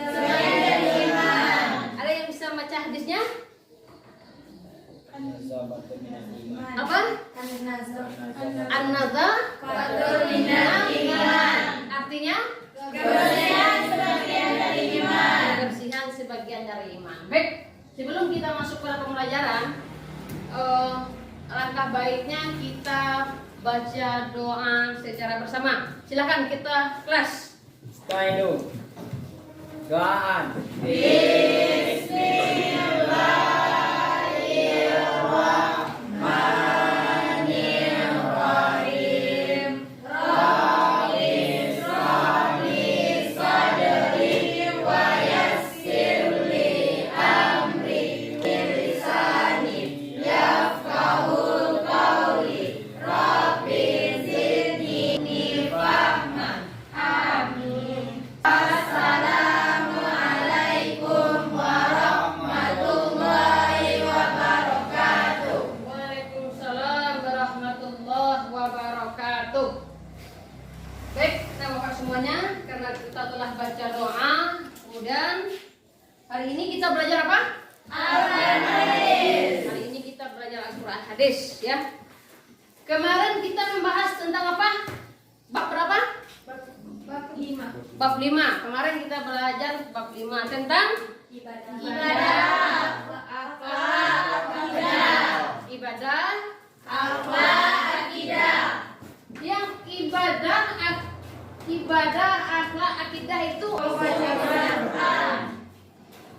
sebagian dari iman. Ada yang bisa baca hadisnya? Apa? An-nazar fardun minal iman. Artinya kebersihan sebagian dari iman. Kebersihan sebagian dari iman. Baik, sebelum kita masuk pada pembelajaran, langkah baiknya kita baca doa secara bersama. Silakan kita kelas. Staidu. Doaan. Waalaikumsalam warahmatullahi wabarakatuh. Baik, kita buka semuanya karena kita telah baca doa. Kemudian hari ini kita belajar apa? Al-Quran hadis. Hari ini kita belajar Al-Quran hadis ya. Kemarin kita membahas tentang apa? Bab berapa? Bab 5. Bab 5. Kemarin kita belajar bab 5 tentang Ibadah. ibadah, Akhlak, akidah. yang ibadah, akhlak, akidah itu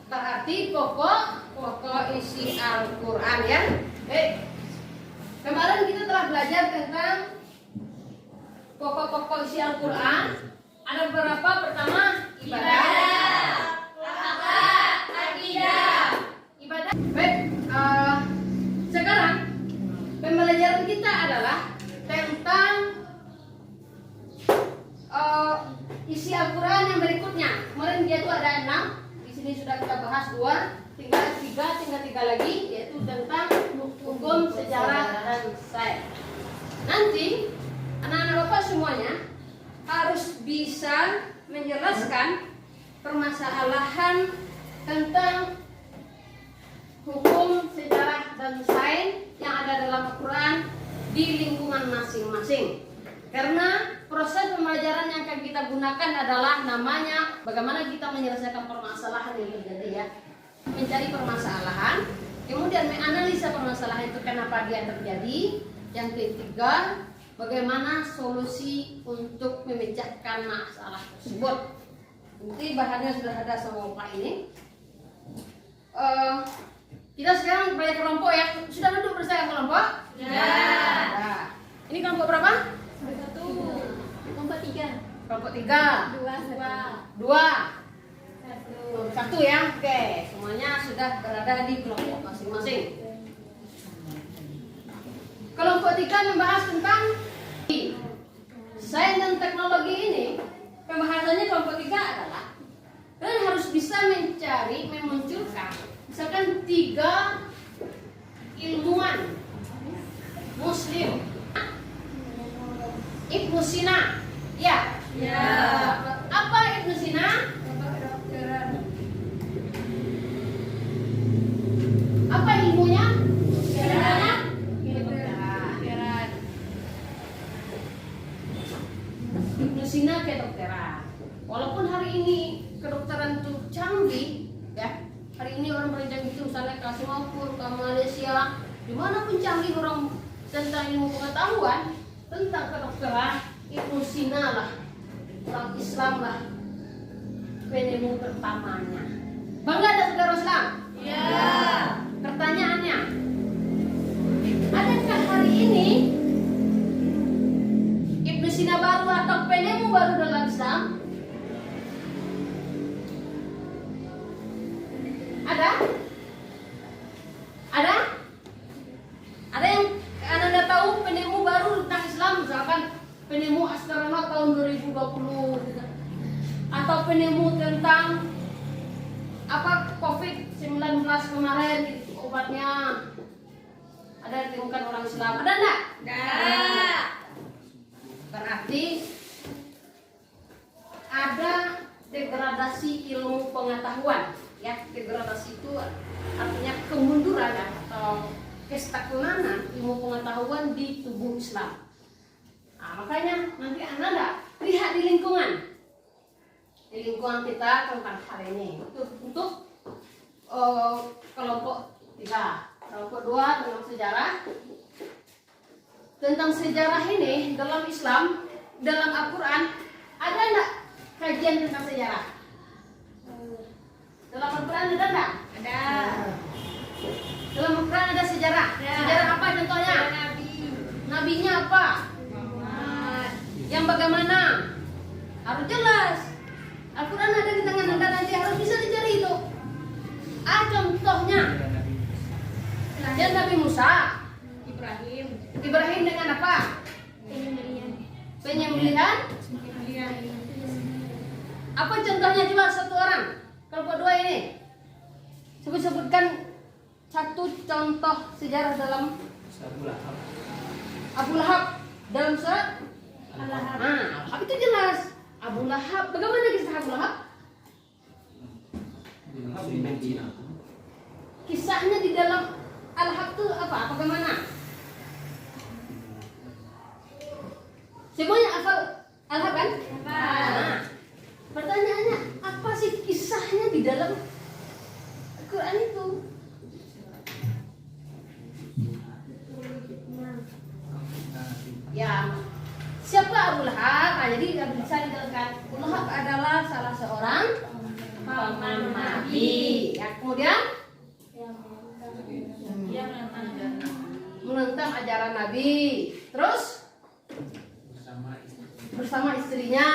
berarti pokok isi Al-Quran ya. Kemarin kita telah belajar tentang pokok-pokok isi Al-Quran. Ada beberapa. Pertama, ibadah, Akhlak, akidah. ibadah. Baik, sekarang pembelajaran kita adalah tentang isi Al-Quran yang berikutnya. Kemarin dia itu ada 6. Di sini sudah kita bahas 2, tinggal 3 lagi, yaitu tentang hukum, sejarah, dan sains. Nanti anak-anak Bapak semuanya harus bisa menjelaskan permasalahan tentang hukum, sejarah, dan sains yang ada dalam Al-Quran di lingkungan masing-masing. Karena proses pembelajaran yang akan kita gunakan adalah namanya bagaimana kita menyelesaikan permasalahan yang terjadi ya. Mencari permasalahan, kemudian menganalisa permasalahan itu kenapa dia terjadi. Yang ketiga, bagaimana solusi untuk memecahkan masalah tersebut. Nanti bahannya sudah ada sama Pak ini. Kita sekarang belajar kelompok ya. Sudah duduk bersama kelompok? Ya. Nah, ini kelompok berapa? 1. Kelompok 3. Kelompok 3. 2. 1 ya. Oke, semuanya sudah berada di kelompok masing-masing. Kelompok 3 membahas tentang sains dan teknologi ini. Pembahasannya kelompok 3 adalah kalian harus bisa mencari, memunculkan misalkan 3 ilmuwan Muslim. Ibnu Sina, ya. Ya. Apa Ibnu Sina? Apa ilmunya? Kedokteran. Ibnu Sina kedokteran. Walaupun hari ini kedokteran itu canggih, ya. Hari ini orang beranjak itu misalnya ke Singapura, ke Malaysia, dimanapun canggih orang tentang ilmu pengetahuan tentang kedokteran, Ibnu Sina lah, orang Islam lah, penemu pertamanya. Bangga ada saudara Islam? Ya. Pertanyaannya, adakah hari ini Ibnu Sina baru atau penemu baru dalam Islam? Ada? Ada? Ada yang Anda tahu penemu baru tentang Islam, misalkan penemu astronot tahun 2020 gitu. Atau penemu tentang apa COVID-19 kemarin gitu, obatnya ada ditemukan orang Islam. Ada enggak? Enggak. Berarti ada degradasi ilmu pengetahuan. Ya, degradasi itu artinya kemunduran atau kestagnanan ilmu pengetahuan di tubuh Islam. Nah, makanya nanti Anda lihat di lingkungan kita tentang hari ini. Untuk kelompok 3, kelompok 2 tentang sejarah. Tentang sejarah ini dalam Islam, dalam Al-Quran ada enggak kajian tentang sejarah? Dalam Al-Quran ada enggak? Ada. Dalam Al-Quran ada sejarah. Ada. Sejarah apa contohnya? Nabi Nabinya apa? Muhammad. Yang bagaimana? Harus jelas. Al-Quran ada di tangan Anda, nanti harus bisa dicari itu. Contohnya kajian Nabi Musa, Ibrahim dengan apa? Penyembelihan. Apa contohnya coba satu orang? Kelompok 2 ini sebutkan satu contoh sejarah dalam Abu Lahab dalam surat Al-Lahab. Al-Lahab itu jelas. Abu Lahab, bagaimana kisah Abu Lahab? Kisahnya di dalam Al-Lahab itu apa? Bagaimana? Semuanya hafal Al-Lahab kan? Nah, pertanyaannya apa sih kisahnya di dalam Al-Quran itu? Ya, siapa Abu Lahab? Nah, jadi bisa dijelaskan. Abu Lahab adalah salah seorang paman Nabi. Ya, kemudian menentang ajaran Nabi. Terus bersama istrinya.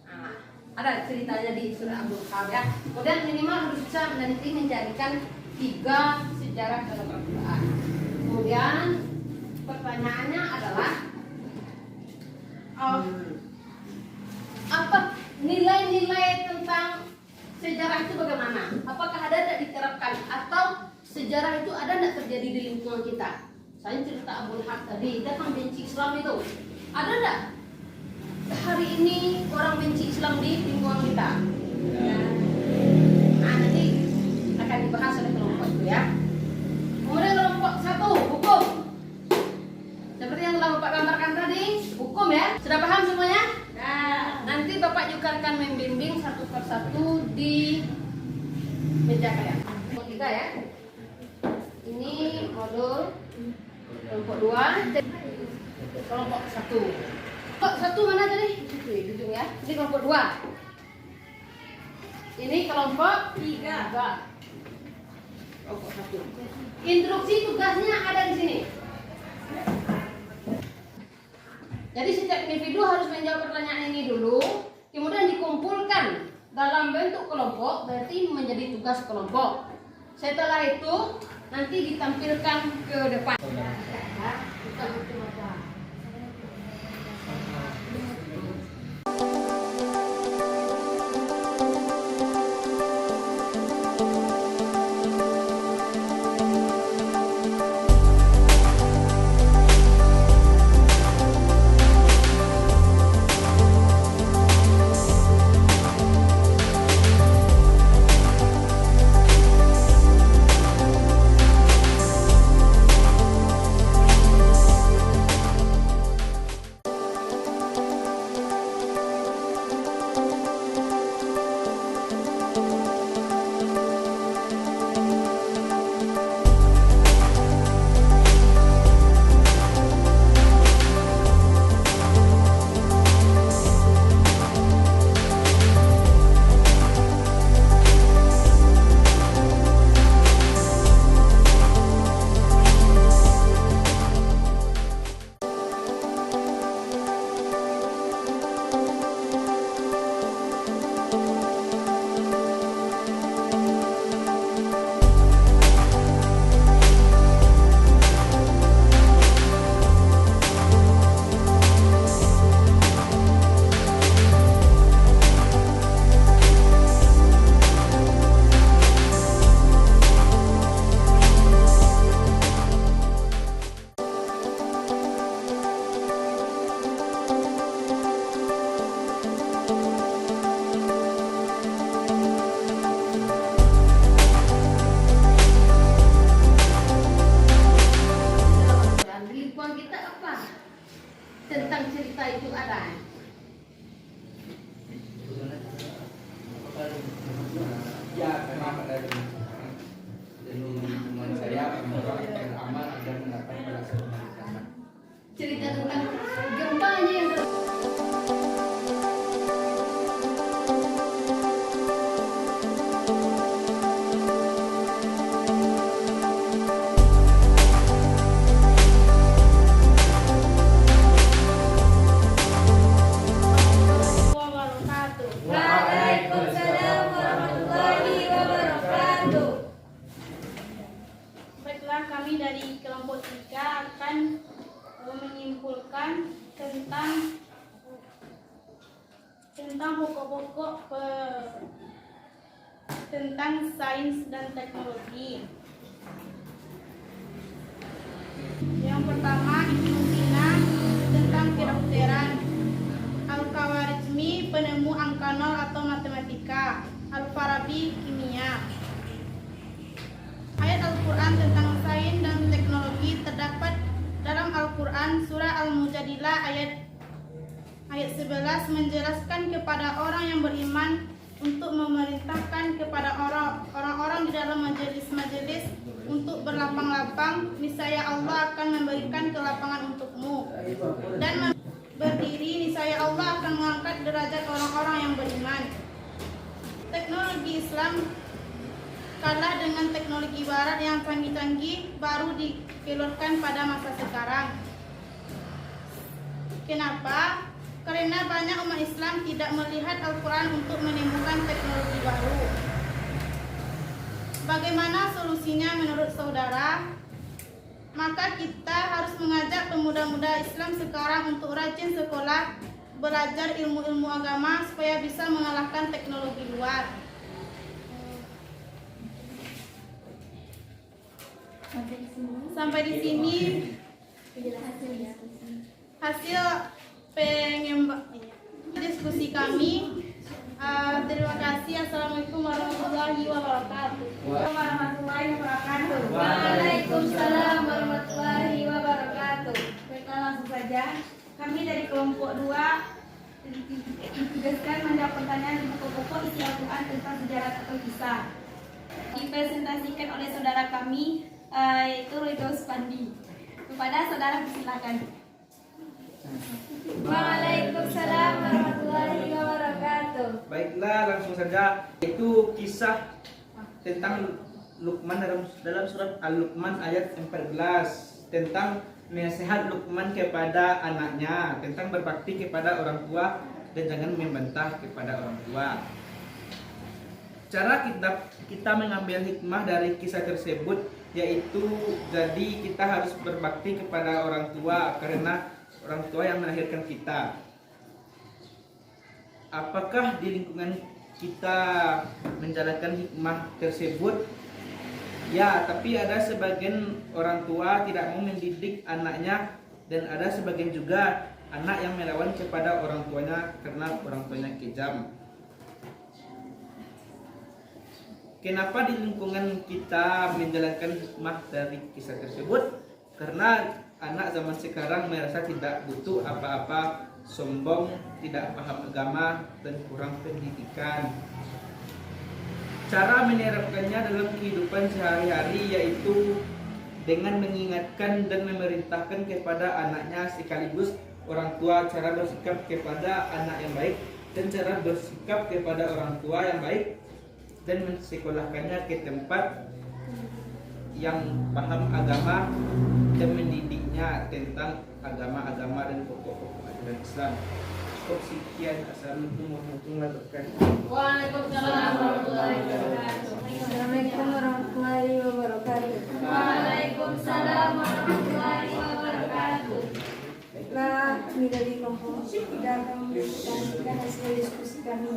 Nah, ada ceritanya di surah Abu Lahab ya. Kemudian minimal harus bisa nanti mencarikan 3 sejarah dalam Al-Quran. Kemudian pertanyaannya adalah apa nilai-nilai tentang sejarah itu bagaimana? Apakah ada diterapkan atau sejarah itu ada tidak terjadi di lingkungan kita? Saya cerita Abu Lahab tadi, dia kan benci Islam itu. Ada tidak hari ini orang benci Islam di lingkungan kita? Nah, nanti akan dibahas oleh kelompok itu ya. Kemudian kelompok 1, hukum. Seperti yang telah Bapak gambarkan tadi, hukum ya. Sudah paham semuanya? Nah, nanti Bapak juga akan membimbing satu persatu di meja kalian. Kelompok 3 ya. Ini modul kelompok 2, kelompok 1. Kelompok 1 mana tadi? Itu di ujung ya. Ini kelompok 2. Ini kelompok 3. Kelompok 1. Instruksi tugasnya ada di sini. Jadi setiap individu harus menjawab pertanyaan ini dulu, kemudian dikumpulkan dalam bentuk kelompok, berarti menjadi tugas kelompok. Setelah itu nanti ditampilkan ke depan. tentang pokok-pokok tentang sains dan teknologi. Yang pertama, Ibnu Sina tentang kedokteran. Al-Khawarizmi penemu angka nol atau matematika. Al-Farabi kimia. Ayat Al-Quran tentang sains dan teknologi terdapat dalam Al-Quran surah Al-Mujadilah ayat 11 menjelaskan kepada orang yang beriman untuk memerintahkan kepada orang-orang di dalam majelis-majelis untuk berlapang-lapang, niscaya Allah akan memberikan kelapangan untukmu, dan berdiri, niscaya Allah akan mengangkat derajat orang-orang yang beriman. Teknologi Islam kalah dengan teknologi barat yang canggih-canggih baru dikeluarkan pada masa sekarang. Kenapa? Karena banyak umat Islam tidak melihat Al-Quran untuk menemukan teknologi baru. Bagaimana solusinya menurut saudara? Maka kita harus mengajak pemuda-muda Islam sekarang untuk rajin sekolah, belajar ilmu-ilmu agama supaya bisa mengalahkan teknologi luar. Sampai di sini hasil diskusi kami. Terima kasih. Assalamualaikum warahmatullahi wabarakatuh. Waalaikumsalam warahmatullahi wabarakatuh. Baiklah, langsung saja. Kami dari kelompok 2 ditugaskan menjawab pertanyaan di pokok-pokok isi Al-Quran tentang sejarah atau kisah. Dipresentasikan oleh saudara kami, yaitu Ridho Spandi. Kepada saudara silakan. Waalaikumsalam warahmatullahi wabarakatuh. Baiklah, langsung saja. Itu kisah tentang Luqman dalam surat Al-Luqman ayat 14 tentang nasihat Luqman kepada anaknya tentang berbakti kepada orang tua dan jangan membantah kepada orang tua. Cara kita mengambil hikmah dari kisah tersebut yaitu jadi kita harus berbakti kepada orang tua karena orang tua yang melahirkan kita. Apakah di lingkungan kita menjalankan hikmah tersebut? Ya, tapi ada sebagian orang tua tidak mau mendidik anaknya dan ada sebagian juga anak yang melawan kepada orang tuanya karena orang tuanya kejam. Kenapa di lingkungan kita menjalankan hikmah dari kisah tersebut? Karena anak zaman sekarang merasa tidak butuh apa-apa, sombong, tidak paham agama, dan kurang pendidikan. Cara menerapkannya dalam kehidupan sehari-hari yaitu dengan mengingatkan dan memerintahkan kepada anaknya sekaligus orang tua cara bersikap kepada anak yang baik dan cara bersikap kepada orang tua yang baik dan mensekolahkannya ke tempat yang paham agama dan mendidiknya tentang agama-agama dan pokok-pokok ajaran Islam. Sekian, assalamualaikum warahmatullahi wabarakatuh. Waalaikumsalam warahmatullahi wabarakatuh. Assalamualaikum warahmatullahi wabarakatuh. Waalaikumsalam warahmatullahi wabarakatuh. Baiklah, kami dari kelompok 3 akan mempresentasikan hasil diskusi kami.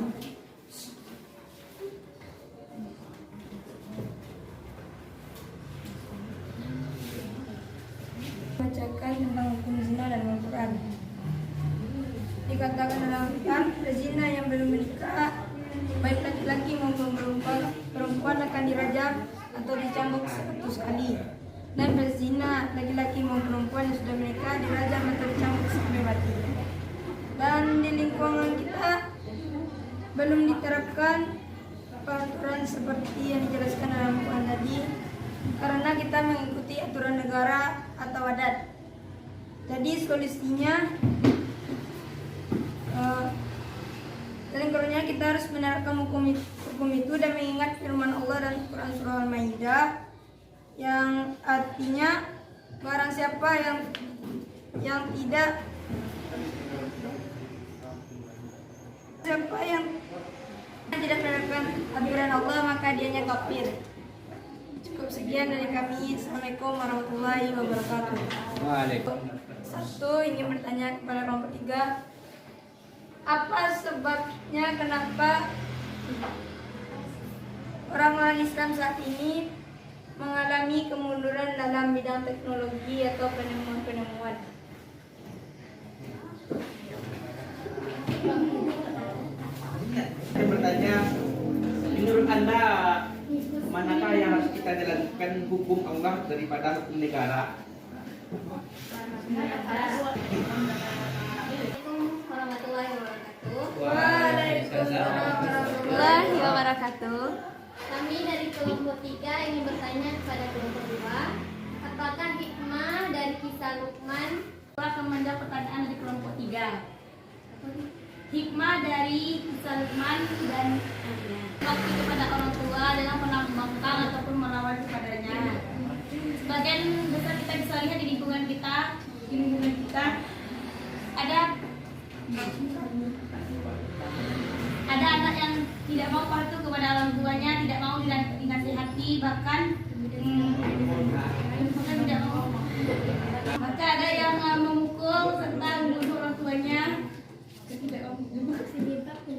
Bacakan tentang hukum zina dan Al-Quran. Dikatakan dalam Al-Quran, berzina yang belum menikah, baik laki-laki maupun perempuan akan dirajam atau dicambuk 100 kali. Dan berzina laki-laki maupun perempuan yang sudah menikah dirajam atau dicambuk sampai mati. Dan di lingkungan kita belum diterapkan peraturan seperti yang dijelaskan dalam Al-Quran tadi, karena kita mengikuti aturan negara atau adat. Jadi solusinya dalam Qurannya kita harus menerapkan hukum itu dan mengingat firman Allah dan Quran surah Al-Maidah yang artinya barang siapa yang tidak menerapkan aturan Allah maka dianya kafir. Cukup sekian dari kami. Assalamualaikum warahmatullahi wabarakatuh. Waalaikumsalam. Satu ingin bertanya kepada kelompok 3. Apa sebabnya kenapa orang-orang Islam saat ini mengalami kemunduran dalam bidang teknologi atau penemuan-penemuan? Saya bertanya, menurut Anda manakah yang harus kita jalankan, hukum Allah daripada hukum negara? Assalamualaikum warahmatullahi wabarakatuh. Waalaikumsalam warahmatullahi wabarakatuh. Kami dari kelompok 3 ingin bertanya kepada kelompok 2, apakah hikmah dari kisah Luqman? Akan menjawab pertanyaan dari kelompok 3. Hikmah dari kisah Luqman dan bakti kepada orang tua dengan menambangkan ataupun merawat kepadanya. Sebagian besar kita bisa lihat di lingkungan kita, ada anak yang tidak mau patuh kepada orang tuanya, tidak mau dinasihati, bahkan tidak mau. Maka ada yang memukul serta membunuh orang tuanya.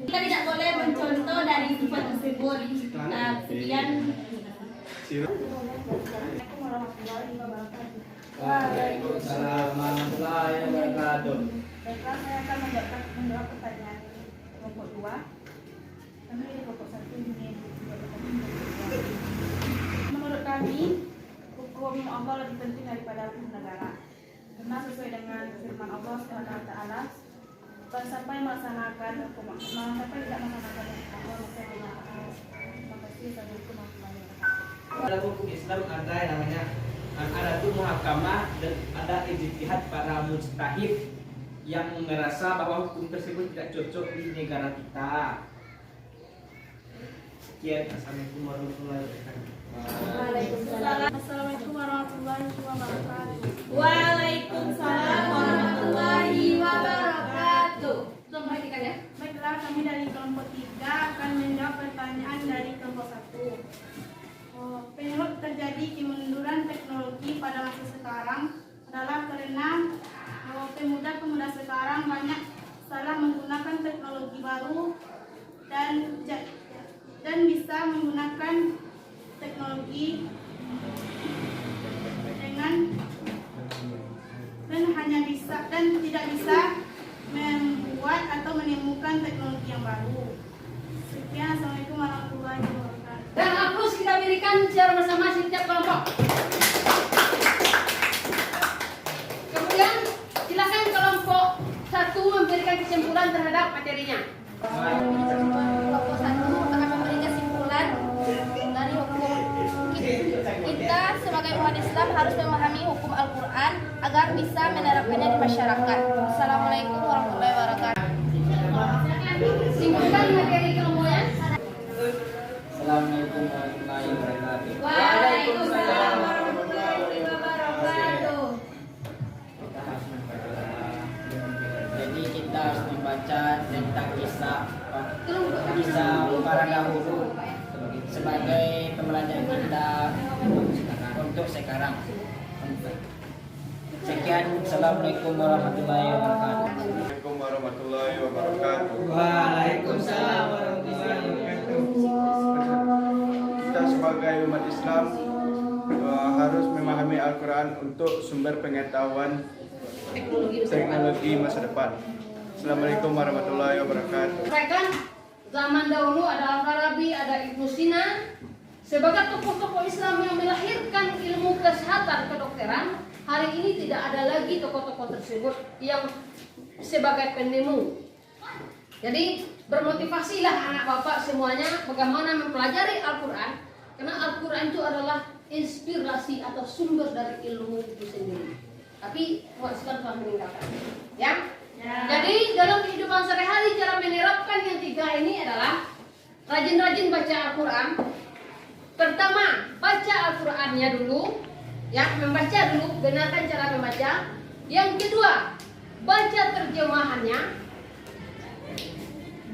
Kita tidak boleh mencontoh dari sifat tersebut. Sekian. Waalaikumsalam warahmatullahi wabarakatuh. Baiklah, saya akan menjawab pertanyaan kelompok 2. Kami di kelompok 1 ingin menurut kami, hukum Allah lebih penting daripada hukum negara. Karena sesuai dengan firman Allah SWT, barang siapa yang melaksanakan hukum Allah, siapa yang tidak melaksanakan hukum Allah, maka dia akan. Terima kasih. Assalamualaikum warahmatullahi wabarakatuh. Dalam hukum Islam ada yang namanya ada tuh muhakamah dan ada ijtihad para mujtahid yang merasa bahwa hukum tersebut tidak cocok di negara kita. Sekian, assalamualaikum warahmatullahi wabarakatuh. Assalamualaikum warahmatullahi wabarakatuh. Waalaikumsalam warahmatullahi wabarakatuh. Baiklah, kami dari kelompok 3 akan menjawab pertanyaan dari kelompok 1. Penyebab terjadi kemunduran teknologi pada masa sekarang adalah karena pemuda-pemuda sekarang banyak salah menggunakan teknologi baru dan bisa menggunakan teknologi dan tidak bisa membuat atau menemukan teknologi yang baru. Sekian, assalamualaikum warahmatullahi wabarakatuh. Dan aplaus kita berikan secara masing-masing setiap kelompok. Kemudian silakan kelompok 1 memberikan kesimpulan terhadap materinya. Kelompok 1 akan memberi kesimpulan dari hukum. Kita sebagai umat Islam harus memahami hukum Al-Quran agar bisa menerapkannya di masyarakat. Assalamualaikum warahmatullahi wabarakatuh. Simpulkan materi kelompoknya. Assalamualaikum warahmatullahi wabarakatuh. Waalaikumsalam warahmatullahi wabarakatuh. Jadi kita harus membaca tentang kisah para dahulu sebagai pembelajaran kita untuk sekarang. Sekian, assalamualaikum warahmatullahi wabarakatuh. Assalamualaikum warahmatullahi wabarakatuh. Waalaikumsalam warahmatullahi wabarakatuh. Kita sebagai umat Islam harus memahami Al-Quran untuk sumber pengetahuan teknologi masa depan. Assalamualaikum warahmatullahi wabarakatuh. Sampaikan zaman dahulu ada Al-Farabi, ada Ibnu Sina, sebagai tokoh-tokoh Islam yang melahirkan ilmu kesehatan kedokteran. Hari ini tidak ada lagi tokoh-tokoh tersebut yang sebagai penemu. Jadi bermotivasilah anak bapak semuanya bagaimana mempelajari Al-Quran, karena Al-Quran itu adalah inspirasi atau sumber dari ilmu itu sendiri. Tapi umat Islam telah meninggalkan. Ya? Jadi dalam kehidupan sehari-hari cara menerapkan yang 3 ini adalah rajin-rajin baca Al-Quran. Pertama, baca Al-Qurannya dulu. Ya, membaca dulu, benarkan cara membaca. Yang kedua, baca terjemahannya,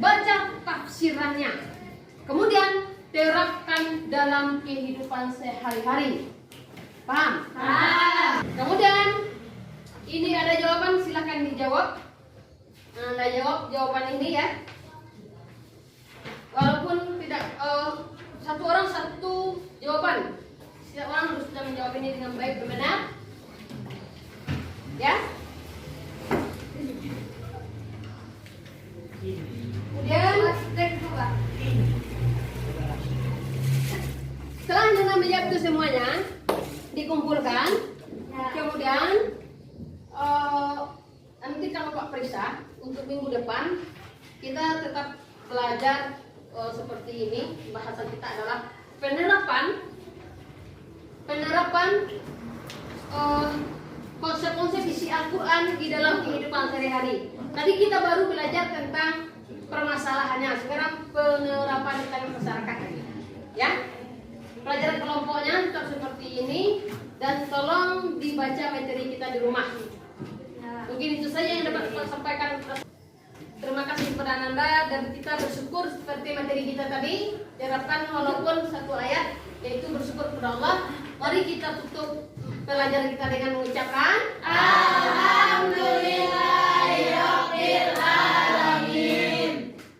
baca tafsirannya. Kemudian terapkan dalam kehidupan sehari-hari. Paham? Paham. Kemudian ini ada jawaban, silakan dijawab. Anda jawab jawaban ini ya. Walaupun tidak satu orang satu jawaban. Setiap orang harus sudah menjawab ini dengan baik dan benar. Ya. Kemudian setelah Anda menjawab itu semuanya, dikumpulkan. Kemudian nanti kalau Pak periksa untuk minggu depan kita tetap belajar seperti ini. Bahasan kita adalah penerapan konsep-konsep isi Al-Quran di dalam kehidupan sehari-hari. Tadi kita baru belajar tentang permasalahannya, sekarang penerapan di tengah masyarakat. Ya, pelajaran kelompoknya tetap seperti ini dan tolong dibaca materi kita di rumah. Mungkin itu saja yang dapat saya sampaikan. Terima kasih kepada Anda dan kita bersyukur seperti materi kita tadi diharapkan walaupun satu ayat yaitu bersyukur kepada Allah. Mari kita tutup pelajaran kita dengan mengucapkan Alhamdulillah.